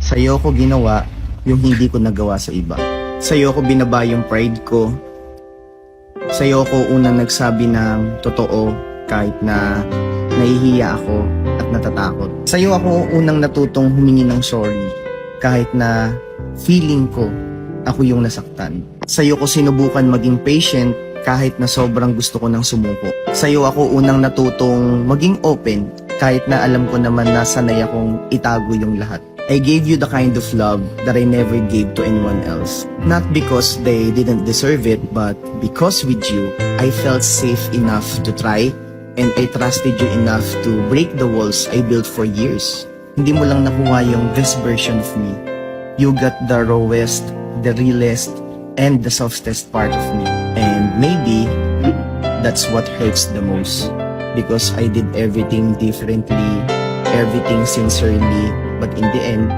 Sa'yo ko ginawa yung hindi ko nagawa sa iba. Sa'yo ko binaba yung pride ko. Sa'yo ko unang nagsabi ng totoo kahit na nahihiya ako at natatakot. Sa'yo ako unang natutong humingi ng sorry kahit na feeling ko ako yung nasaktan. Sa'yo ko sinubukan maging patient kahit na sobrang gusto ko nang sumuko. Sa'yo ako unang natutong maging open kahit na alam ko naman na sanay akong itago yung lahat. I gave you the kind of love that I never gave to anyone else. Not because they didn't deserve it, but because with you, I felt safe enough to try and I trusted you enough to break the walls I built for years. Hindi mo lang nakuha yung best version of me. You got the rawest, the realest, and the softest part of me. And maybe that's what hurts the most. Because I did everything differently, everything sincerely, but in the end,